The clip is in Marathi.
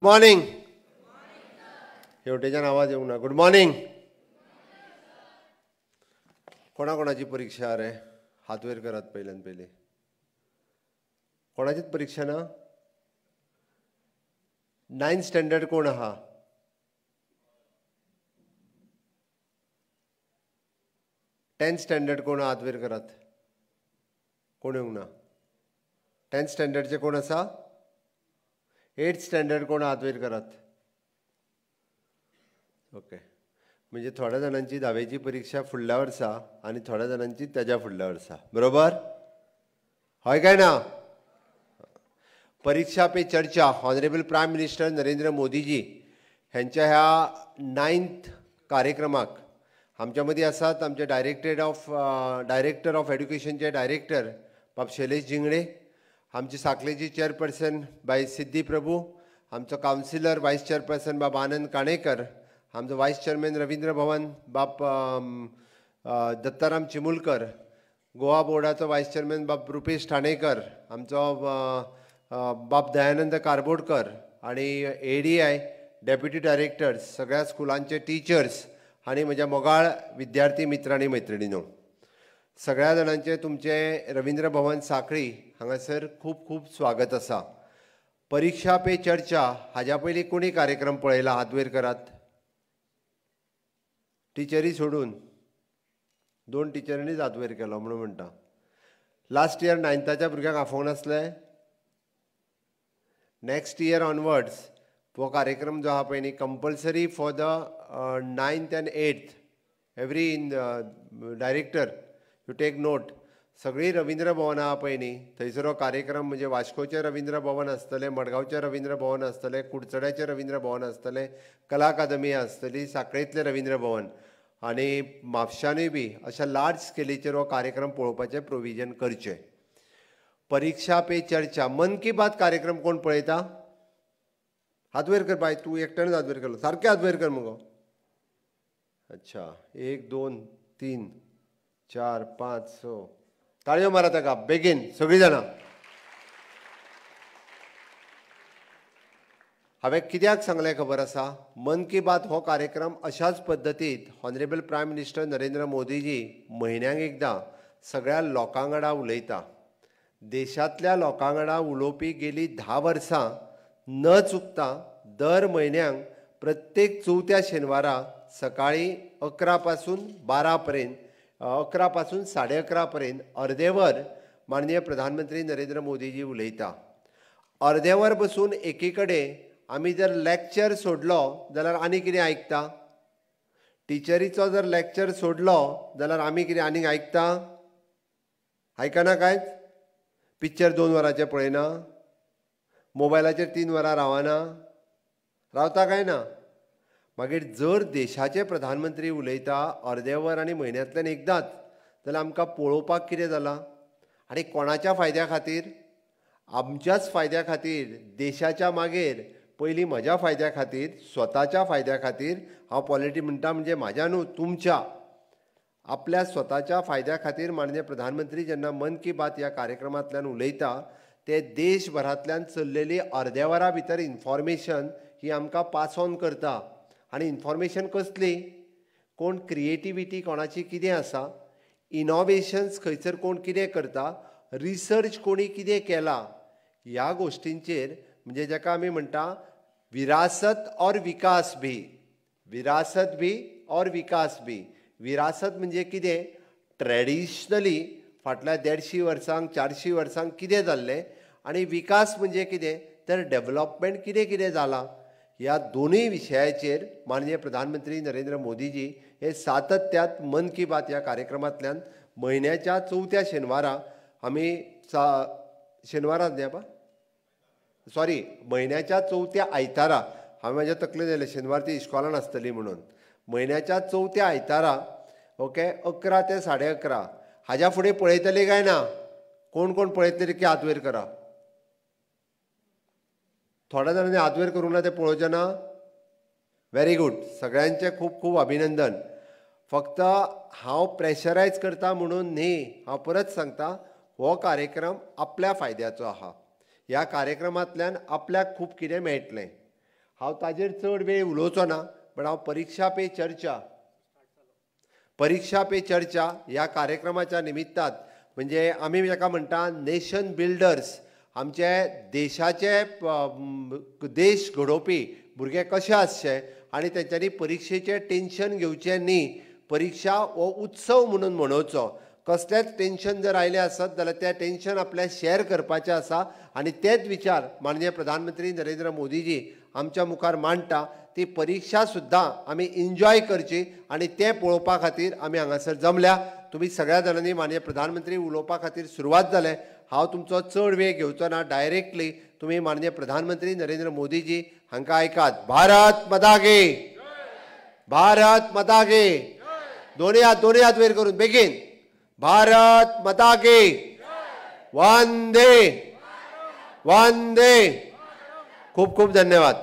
मॉर्निंग. शेवटेच्यान आवाज येवंक ना. Good morning. कोणाची परीक्षा रे? हात वयर करात पहिल्यान पयली. कोणाचीच परीक्षा ना? 9th स्टँडर्ड कोण आहा? टेंथ स्टँडर्ड कोण हात वयर करात? कोण येवंक ना? 10th स्टँडर्डचे कोण आसा? 8th स्टँडर्ड कोण हात वयर करात? ओके. म्हणजे थोड्या जाणांची 10वेची परीक्षा फुडल्या वर्सा आनी थोड्या जाणांची तेज्या फुडल्या वर्सा. बरोबर? हय काय ना? Pariksha Pe Charcha honourable prime minister Narendra Modiji ह्यांच्या ह्या 9th कार्यक्रमाक आमच्या मदीं आसात आमचे डायरेक्टर ऑफ एड्युकेशनचे डायरेक्टर बाब शैलेश जिंगडे, आमची साखलेची चेअरपर्सन बाय सिद्धी प्रभू, आमचो कावन्सिलर वायस चेअरपर्सन बाब आनंद काणेकर, आमचो वायस चेअरमॅन रवींद्र भवन बाब दत्ताराम चिमुलकर, गोवा बोर्डाचो वायस चेअरमॅन बाब रुपेश ठाणेकर, आमचो बाब दयानंद कारबोडकर आणि ADI डेप्युटी डायरेक्टर्स, सगळ्या स्कुलांचे टिचर्स आणि म्हज्या मोगाळ विद्यार्थी मित्र आनी मैत्रिणींनो, सगळ्या जाणांचे तुमचे रवींद्र भवन सांखळी हांगासर खूब खूब स्वागत आसा. परीक्षा पे चर्चा हाज्या पयलीं कोणी कार्यक्रम पळयला? हात वयर करात. टिचरी सोडून 2 टिचरींनीच हात वयर केलो म्हणून म्हणटा. लास्ट इयर 9thच्या भुरग्यांक आफोंक नासले? नेक्स्ट इयर ऑनवर्ड्स हो कार्यक्रम जो आहा पळय न्ही, compulsory for the 9th and 8th every director you take note. सगळी रवींद्र भवन आहा पळय न्ही, थंयसर हो कार्यक्रम म्हणजे वास्कोचें रवींद्र भवन आसतलें, मडगांवचें रवींद्र भवन आसतलें, कुडचड्याचें रवींद्र भवन आसतलें, कला अकादमी आसतली, सांखळेंतलें रवींद्र भवन आनी म्हापशांनूय बी अशा लार्ज स्केलीचेर हो कार्यक्रम पळोवपाचें प्रोविजन करचें. परीक्षा पे चर्चा मन की बात कार्यक्रम कोण पळयता? हात वयर कर बाय. तूं एकट्यानूच हात वयर केलो. सारकें हात वयर कर मुगो. अच्छा, 1 2 3 4 5 6. ताळयो मारा ताका. बेगीन सगळीं जाणां. हांवें कित्याक सांगलें खबर आसा? मन की बात हो कार्यक्रम अशाच पद्दतीत honourable prime minister Narendra Modiji म्हयन्याक एकदां सगळ्या लोकां वांगडा उलयता. देशांतल्या लोकां वांगडा उलोवपी गेलीं 10 वर्सां न चुकता दर म्हयन्याक प्रत्येक चवथ्या शेनवारा सकाळीं 11 पासून 12 पर्यंत 11 पासून 11:30 पर्यंत अर्दे वर माननीय प्रधानमंत्री नरेंद्र मोदीजी उलयता. अर्दे वर बसून एकी कडेन आमी जर लॅक्चर सोडलो जाल्यार आनी कितें आयकता? टिचरीचो जर लॅक्चर सोडलो जाल्यार आमी कितें आनीक आयकता? आयकना कांयच? पिक्चर 2 वरांचें पळयना? मोबायलाचेर 3 वरां रावना? रावता काय ना? मागीर जर देशाचे प्रधानमंत्री उलयता अर्दे वर आनी म्हयन्यांतल्यान एकदांच जाल्यार आमकां पळोवपाक कितें जालां? आनी कोणाच्या फायद्या खातीर? आमच्याच फायद्या खातीर. देशाच्या मागीर पयलीं म्हज्या फायद्या खातीर, स्वताच्या फायद्या खातीर. हांव पॉलिटी म्हणटा म्हणजे म्हाज्या न्हू, तुमच्या. आपल्या स्वताच्या फायद्या खातीर माननीय प्रधानमंत्री जेन्ना मन की बात ह्या कार्यक्रमांतल्यान उलयता ते देशभरांतल्यान चल्लेली अर्द्या वरा भितर इन्फॉर्मेशन ही आमकां पास ऑन करता. आनी इन्फॉर्मेशन कसली? कोण क्रिएटिविटी कोणाची कितें आसा, इनोवेशन्स खंयसर कोण कितें करता, रिसर्च कोणी कितें केला, ह्या गोश्टींचेर म्हणजे जाका आमी म्हणटा विरासत और विकास भी. विरासत भी और विकास भी. विरासत म्हणजे कितें? ट्रेडिशनली फाटल्या 150 वर्सांक 400 वर्सांक कितें जाल्लें, आनी विकास म्हणजे कितें तर डेव्हलपमेंट कितें कितें जालां. ह्या दोनूय विशयाचेर माननीय प्रधानमंत्री नरेंद्र मोदीजी हे सातत्यात मन की बात ह्या कार्यक्रमांतल्यान म्हयन्याच्या चवथ्या शेनवारा आमी शेनवारा न्ही बा सॉरी म्हयन्याच्या चवथ्या आयतारा. हांवें म्हाज्या तकलेन जालें शेनवार ती इस्कॉलान आसतली म्हणून. म्हयन्याच्या चवथ्या आयतारा ओके 11 ते 11:30 हाज्या फुडें पळयतले काय ना? कोण कोण पळयतले की हात वयर करा. थोड्या जाणांनी हात वयर करूंक ना ते पळोवचे ना? Very good. सगळ्यांचे खूब खूब अभिनंदन. फक्त हांव प्रेशरायज करता म्हणून न्ही, हांव परत सांगता हो कार्यक्रम आपल्या फायद्याचो आहा. ह्या कार्यक्रमांतल्यान आपल्याक खूब कितें मेळटलें. हांव ताजेर चड वेळ उलोवचो ना, पण हांव परीक्षा पे चर्चा ह्या कार्यक्रमाच्या निमित्तान म्हणजे आमी जाका म्हणटा नेशन बिल्डर्स, आमचे देशाचे देश घडोवपी भुरगे कशे आसचे आनी तेंच्यांनी परीक्षेचें टेन्शन घेवचें न्ही, परीक्षा हो उत्सव म्हणून मनोवचो. कसलेंच टेन्शन जर आयलें आसत जाल्यार तें टेन्शन आपल्याक शेअर करपाचें आसा आनी तेच विचार माननीय प्रधानमंत्री नरेंद्र मोदीजी आमच्या मुखार मांडटा. ती परीक्षा सुद्दां आमी एन्जॉय करची आनी तें पळोवपा खातीर आमी हांगासर जमल्या. तुमी सगळ्या जाणांनी माननीय प्रधानमंत्री उलोवपा खातीर सुरवात जालें. हांव तुमचो चड वेळ घेवचो ना, डायरेक्टली तुमी माननीय प्रधानमंत्री नरेंद्र मोदीजी हांकां ऐकात. भारत माता की, भारत माता की. दोन्ही हात वयर करून बेगीन. भारत माता की. वंदे वंदे. खूप खूप धन्यवाद.